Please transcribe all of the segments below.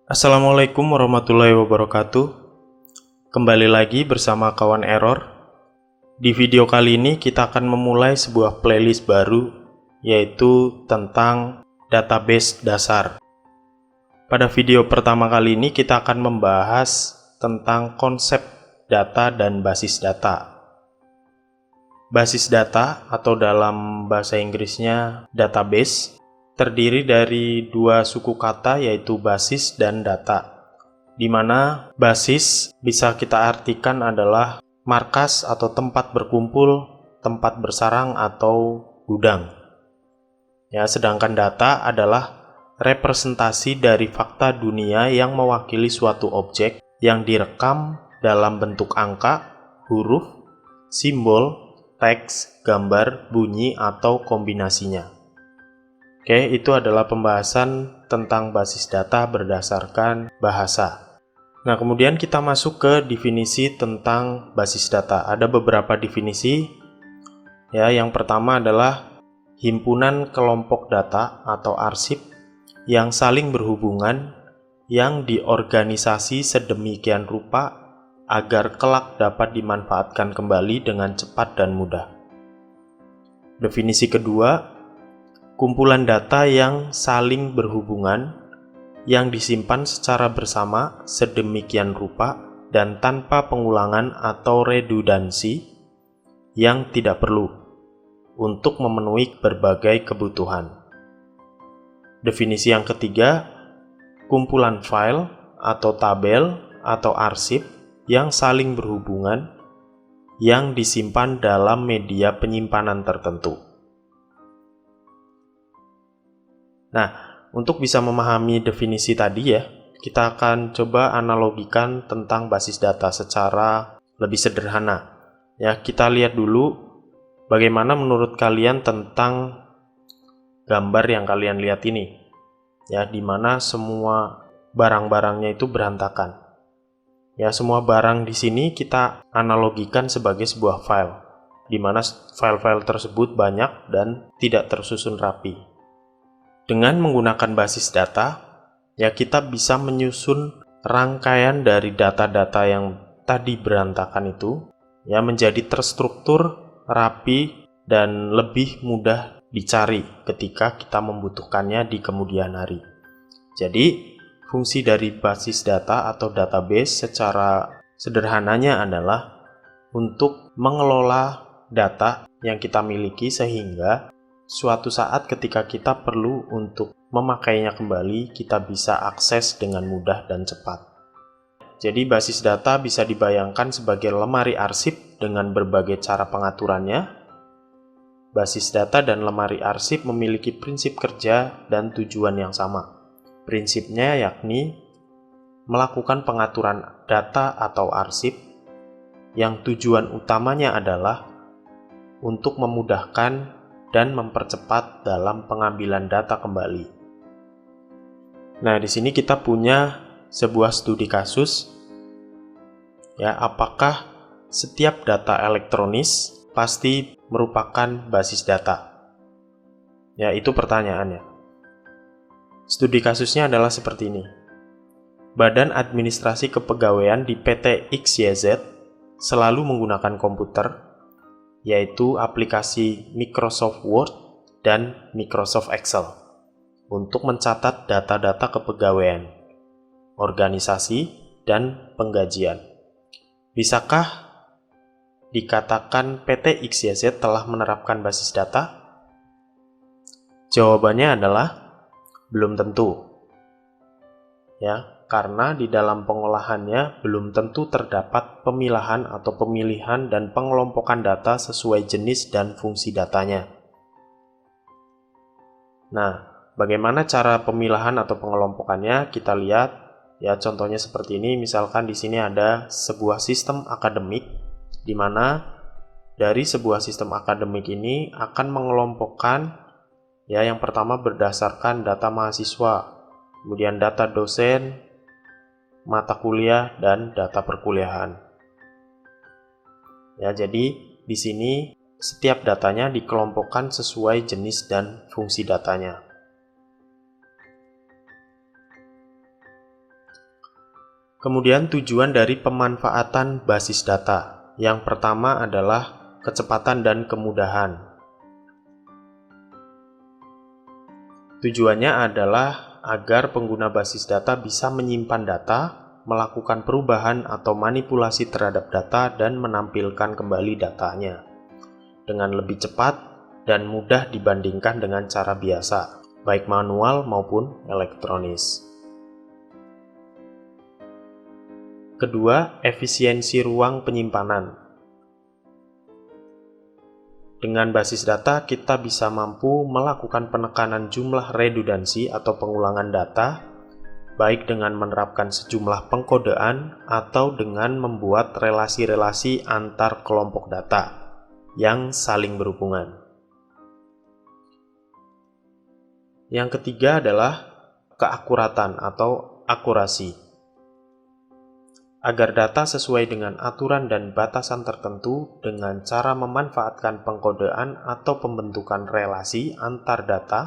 Assalamualaikum warahmatullahi wabarakatuh. Kembali lagi bersama kawan Error. Di video kali ini kita akan memulai sebuah playlist baru, yaitu tentang database dasar. Pada video pertama kali ini kita akan membahas tentang konsep data dan basis data. Basis data atau dalam bahasa Inggrisnya database terdiri dari dua suku kata, yaitu basis dan data, di mana basis bisa kita artikan adalah markas atau tempat berkumpul, tempat bersarang atau gudang. Ya, sedangkan data adalah representasi dari fakta dunia yang mewakili suatu objek yang direkam dalam bentuk angka, huruf, simbol, teks, gambar, bunyi, atau kombinasinya. Oke, itu adalah pembahasan tentang basis data berdasarkan bahasa. Nah, kemudian kita masuk ke definisi tentang basis data. Ada beberapa definisi. Ya, yang pertama adalah himpunan kelompok data atau arsip yang saling berhubungan yang diorganisasi sedemikian rupa agar kelak dapat dimanfaatkan kembali dengan cepat dan mudah. Definisi kedua, kumpulan data yang saling berhubungan, yang disimpan secara bersama sedemikian rupa dan tanpa pengulangan atau redundansi yang tidak perlu untuk memenuhi berbagai kebutuhan. Definisi yang ketiga, kumpulan file atau tabel atau arsip yang saling berhubungan, yang disimpan dalam media penyimpanan tertentu. Nah, untuk bisa memahami definisi tadi ya, kita akan coba analogikan tentang basis data secara lebih sederhana. Ya, kita lihat dulu bagaimana menurut kalian tentang gambar yang kalian lihat ini. Ya, di mana semua barang-barangnya itu berantakan. Ya, semua barang di sini kita analogikan sebagai sebuah file, di mana file-file tersebut banyak dan tidak tersusun rapi. Dengan menggunakan basis data, ya kita bisa menyusun rangkaian dari data-data yang tadi berantakan itu, ya menjadi terstruktur, rapi, dan lebih mudah dicari ketika kita membutuhkannya di kemudian hari. Jadi, fungsi dari basis data atau database secara sederhananya adalah untuk mengelola data yang kita miliki sehingga suatu saat ketika kita perlu untuk memakainya kembali, kita bisa akses dengan mudah dan cepat. Jadi basis data bisa dibayangkan sebagai lemari arsip dengan berbagai cara pengaturannya. Basis data dan lemari arsip memiliki prinsip kerja dan tujuan yang sama. Prinsipnya yakni melakukan pengaturan data atau arsip yang tujuan utamanya adalah untuk memudahkan dan mempercepat dalam pengambilan data kembali. Nah, di sini kita punya sebuah studi kasus. Ya, apakah setiap data elektronis pasti merupakan basis data? Ya, itu pertanyaannya. Studi kasusnya adalah seperti ini. Badan Administrasi Kepegawaian di PT XYZ selalu menggunakan komputer, yaitu aplikasi Microsoft Word dan Microsoft Excel untuk mencatat data-data kepegawaian, organisasi, dan penggajian. Bisakah dikatakan PT XYZ telah menerapkan basis data? Jawabannya adalah belum tentu. Ya, karena di dalam pengolahannya belum tentu terdapat pemilahan atau pemilihan dan pengelompokan data sesuai jenis dan fungsi datanya. Nah, bagaimana cara pemilahan atau pengelompokannya? Kita lihat, ya contohnya seperti ini. Misalkan di sini ada sebuah sistem akademik, di mana dari sebuah sistem akademik ini akan mengelompokkan, ya yang pertama berdasarkan data mahasiswa, kemudian data dosen, mata kuliah, dan data perkuliahan. Ya, jadi di sini setiap datanya dikelompokkan sesuai jenis dan fungsi datanya. Kemudian tujuan dari pemanfaatan basis data. Yang pertama adalah kecepatan dan kemudahan. Tujuannya adalah agar pengguna basis data bisa menyimpan data, melakukan perubahan atau manipulasi terhadap data, dan menampilkan kembali datanya dengan lebih cepat dan mudah dibandingkan dengan cara biasa, baik manual maupun elektronis. Kedua, efisiensi ruang penyimpanan. Dengan basis data, kita bisa mampu melakukan penekanan jumlah redundansi atau pengulangan data, baik dengan menerapkan sejumlah pengkodean atau dengan membuat relasi-relasi antar kelompok data yang saling berhubungan. Yang ketiga adalah keakuratan atau akurasi. Agar data sesuai dengan aturan dan batasan tertentu dengan cara memanfaatkan pengkodean atau pembentukan relasi antar data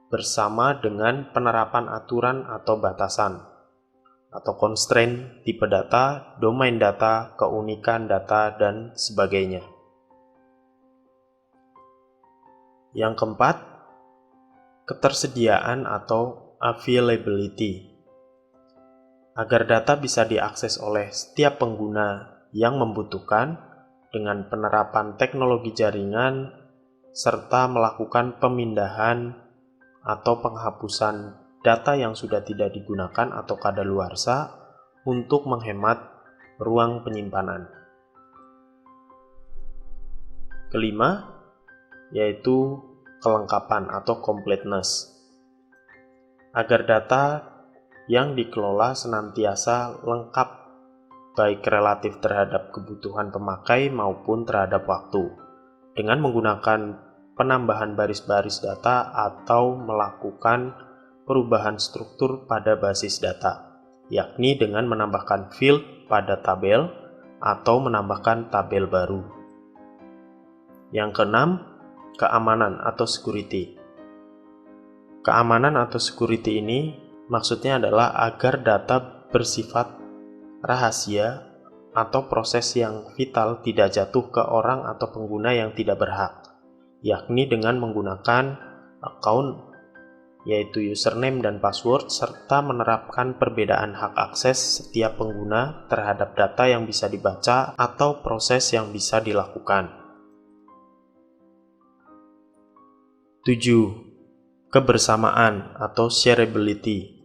bersama dengan penerapan aturan atau batasan atau constraint, tipe data, domain data, keunikan data, dan sebagainya. Yang keempat, ketersediaan atau availability. Agar data bisa diakses oleh setiap pengguna yang membutuhkan dengan penerapan teknologi jaringan serta melakukan pemindahan atau penghapusan data yang sudah tidak digunakan atau kadaluarsa untuk menghemat ruang penyimpanan. Kelima, yaitu kelengkapan atau completeness. Agar data yang dikelola senantiasa lengkap, baik relatif terhadap kebutuhan pemakai maupun terhadap waktu, dengan menggunakan penambahan baris-baris data atau melakukan perubahan struktur pada basis data, yakni dengan menambahkan field pada tabel atau menambahkan tabel baru. Yang keenam, keamanan atau security. Keamanan atau security ini maksudnya adalah agar data bersifat rahasia atau proses yang vital tidak jatuh ke orang atau pengguna yang tidak berhak, yakni dengan menggunakan account yaitu username dan password, serta menerapkan perbedaan hak akses setiap pengguna terhadap data yang bisa dibaca atau proses yang bisa dilakukan. 7. Kebersamaan atau shareability.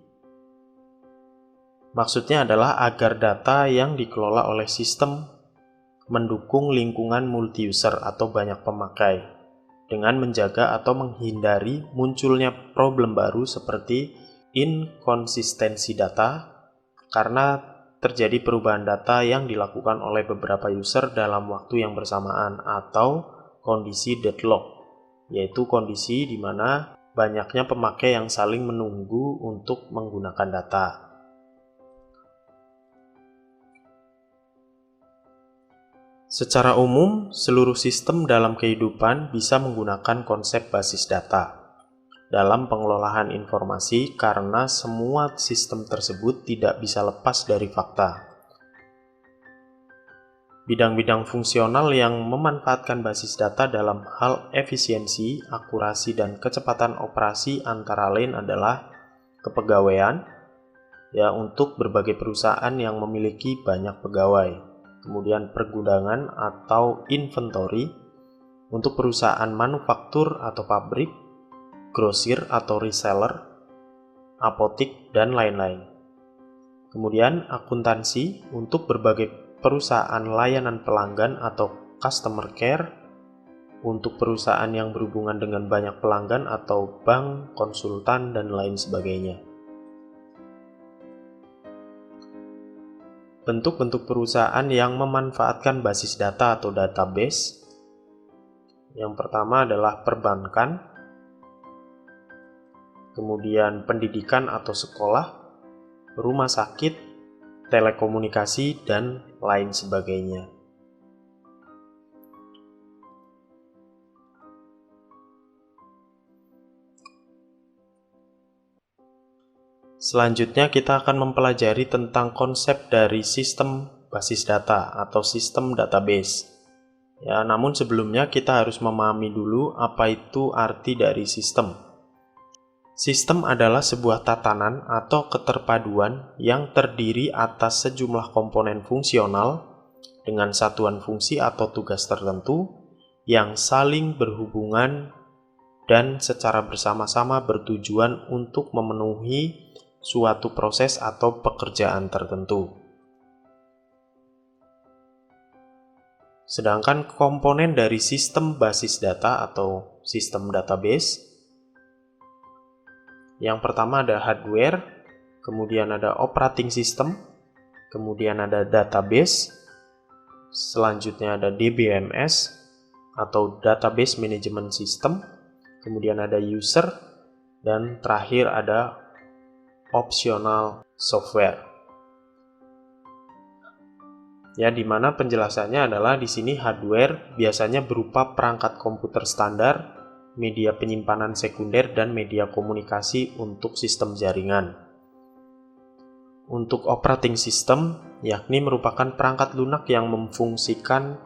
Maksudnya adalah agar data yang dikelola oleh sistem mendukung lingkungan multi-user atau banyak pemakai, dengan menjaga atau menghindari munculnya problem baru seperti inkonsistensi data, karena terjadi perubahan data yang dilakukan oleh beberapa user dalam waktu yang bersamaan, atau kondisi deadlock, yaitu kondisi di mana banyaknya pemakai yang saling menunggu untuk menggunakan data. Secara umum, seluruh sistem dalam kehidupan bisa menggunakan konsep basis data dalam pengelolaan informasi karena semua sistem tersebut tidak bisa lepas dari fakta. Bidang-bidang fungsional yang memanfaatkan basis data dalam hal efisiensi, akurasi, dan kecepatan operasi antara lain adalah kepegawaian, ya, untuk berbagai perusahaan yang memiliki banyak pegawai. Kemudian pergudangan atau inventory untuk perusahaan manufaktur atau pabrik, grosir atau reseller, apotik, dan lain-lain. Kemudian akuntansi untuk berbagai perusahaan layanan pelanggan atau customer care, untuk perusahaan yang berhubungan dengan banyak pelanggan atau bank, konsultan, dan lain sebagainya. Bentuk-bentuk perusahaan yang memanfaatkan basis data atau database. Yang pertama adalah perbankan, kemudian pendidikan atau sekolah, rumah sakit, telekomunikasi, dan lain sebagainya. Selanjutnya kita akan mempelajari tentang konsep dari sistem basis data atau sistem database. Ya, namun sebelumnya kita harus memahami dulu apa itu arti dari sistem. Sistem adalah sebuah tatanan atau keterpaduan yang terdiri atas sejumlah komponen fungsional dengan satuan fungsi atau tugas tertentu yang saling berhubungan dan secara bersama-sama bertujuan untuk memenuhi suatu proses atau pekerjaan tertentu. Sedangkan komponen dari sistem basis data atau sistem database, yang pertama ada hardware, kemudian ada operating system, kemudian ada database, selanjutnya ada DBMS atau database management system, kemudian ada user, dan terakhir ada optional software. Ya, di mana penjelasannya adalah di sini hardware biasanya berupa perangkat komputer standar, media penyimpanan sekunder, dan media komunikasi untuk sistem jaringan. Untuk operating system, yakni merupakan perangkat lunak yang memfungsikan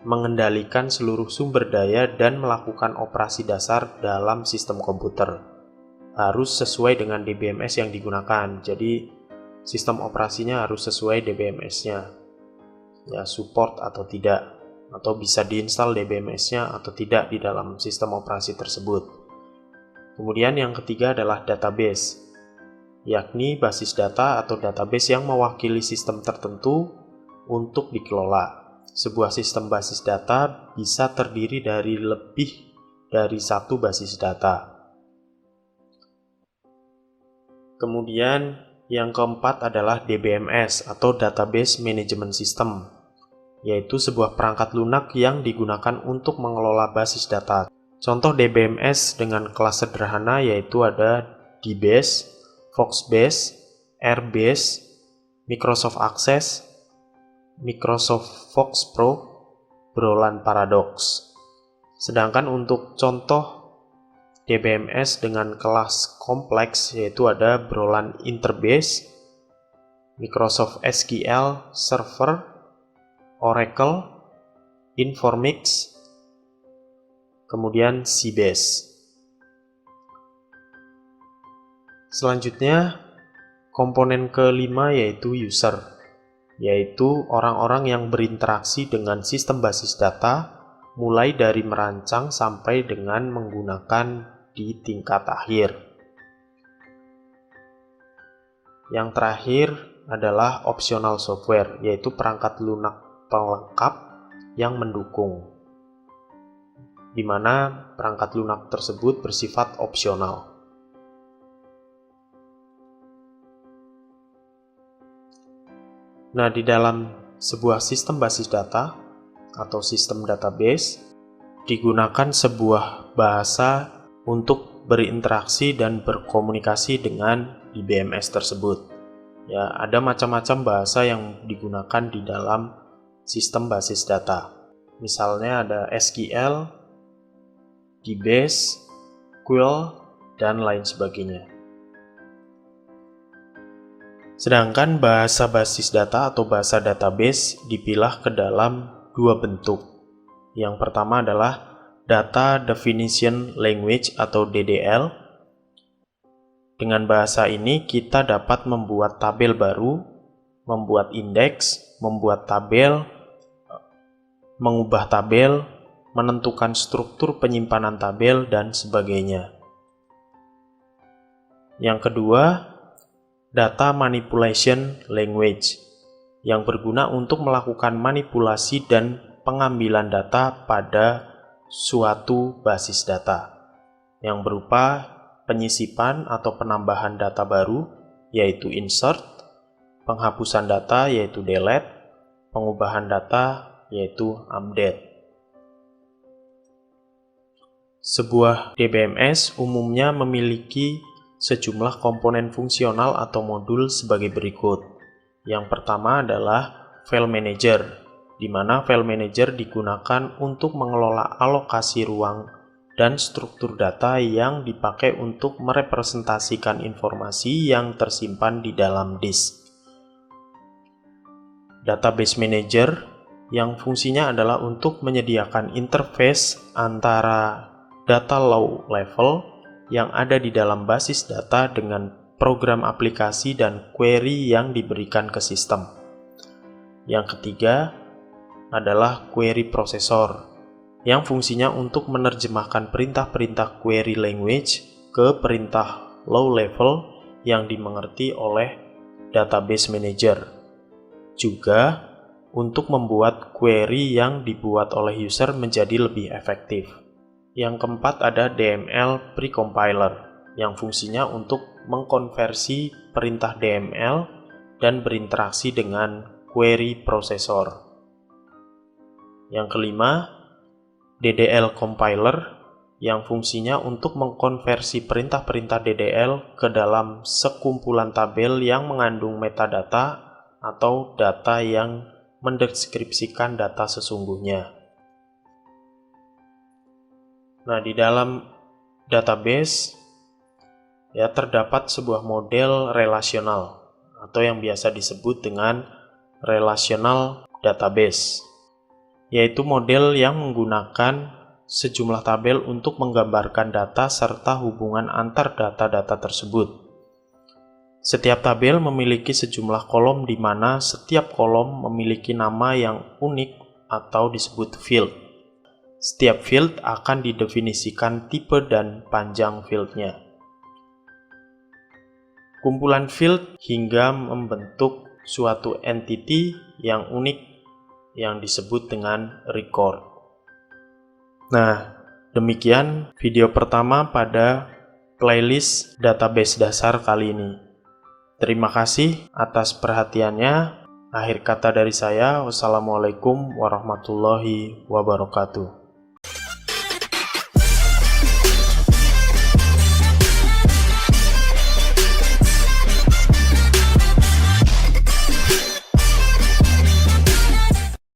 mengendalikan seluruh sumber daya dan melakukan operasi dasar dalam sistem komputer. Harus sesuai dengan DBMS yang digunakan, jadi sistem operasinya harus sesuai DBMS-nya, ya support atau tidak, atau bisa diinstal DBMS-nya atau tidak di dalam sistem operasi tersebut. Kemudian yang ketiga adalah database, yakni basis data atau database yang mewakili sistem tertentu untuk dikelola. Sebuah sistem basis data bisa terdiri dari lebih dari satu basis data. Kemudian yang keempat adalah DBMS atau Database Management System, yaitu sebuah perangkat lunak yang digunakan untuk mengelola basis data. Contoh DBMS dengan kelas sederhana yaitu ada DBase, Foxbase, Airbase, Microsoft Access, Microsoft Fox Pro, Brolan Paradox. Sedangkan untuk contoh DBMS dengan kelas kompleks yaitu ada Brolan Interbase, Microsoft SQL Server, Oracle, Informix, kemudian Sybase. Selanjutnya, komponen kelima yaitu user, yaitu orang-orang yang berinteraksi dengan sistem basis data mulai dari merancang sampai dengan menggunakan di tingkat akhir. Yang terakhir adalah optional software, yaitu perangkat lunak pelengkap yang mendukung, di mana perangkat lunak tersebut bersifat opsional. Nah, di dalam sebuah sistem basis data atau sistem database digunakan sebuah bahasa untuk berinteraksi dan berkomunikasi dengan DBMS tersebut. Ya, ada macam-macam bahasa yang digunakan di dalam sistem basis data. Misalnya ada SQL, DBase, Query, dan lain sebagainya. Sedangkan bahasa basis data atau bahasa database dipilah ke dalam dua bentuk. Yang pertama adalah Data Definition Language atau DDL. Dengan bahasa ini kita dapat membuat tabel baru, membuat indeks, membuat tabel, mengubah tabel, menentukan struktur penyimpanan tabel, dan sebagainya. Yang kedua, Data Manipulation Language, yang berguna untuk melakukan manipulasi dan pengambilan data pada suatu basis data, yang berupa penyisipan atau penambahan data baru, yaitu insert, penghapusan data, yaitu delete, pengubahan data, yaitu update. Sebuah DBMS umumnya memiliki sejumlah komponen fungsional atau modul sebagai berikut. Yang pertama adalah File Manager, di mana File Manager digunakan untuk mengelola alokasi ruang dan struktur data yang dipakai untuk merepresentasikan informasi yang tersimpan di dalam disk. Database Manager yang fungsinya adalah untuk menyediakan interface antara data low level yang ada di dalam basis data dengan program aplikasi dan query yang diberikan ke sistem. Yang ketiga adalah query processor yang fungsinya untuk menerjemahkan perintah-perintah query language ke perintah low level yang dimengerti oleh database manager. Juga untuk membuat query yang dibuat oleh user menjadi lebih efektif. Yang keempat ada DML Precompiler yang fungsinya untuk mengkonversi perintah DML dan berinteraksi dengan query processor. Yang kelima, DDL Compiler yang fungsinya untuk mengkonversi perintah-perintah DDL ke dalam sekumpulan tabel yang mengandung metadata atau data yang mendeskripsikan data sesungguhnya. Nah, di dalam database terdapat sebuah model relasional atau yang biasa disebut dengan relational database, yaitu model yang menggunakan sejumlah tabel untuk menggambarkan data serta hubungan antar data-data tersebut. Setiap tabel memiliki sejumlah kolom di mana setiap kolom memiliki nama yang unik atau disebut field. Setiap field akan didefinisikan tipe dan panjang fieldnya. Kumpulan field hingga membentuk suatu entity yang unik yang disebut dengan record. Nah, demikian video pertama pada playlist database dasar kali ini. Terima kasih atas perhatiannya. Akhir kata dari saya, wassalamualaikum warahmatullahi wabarakatuh.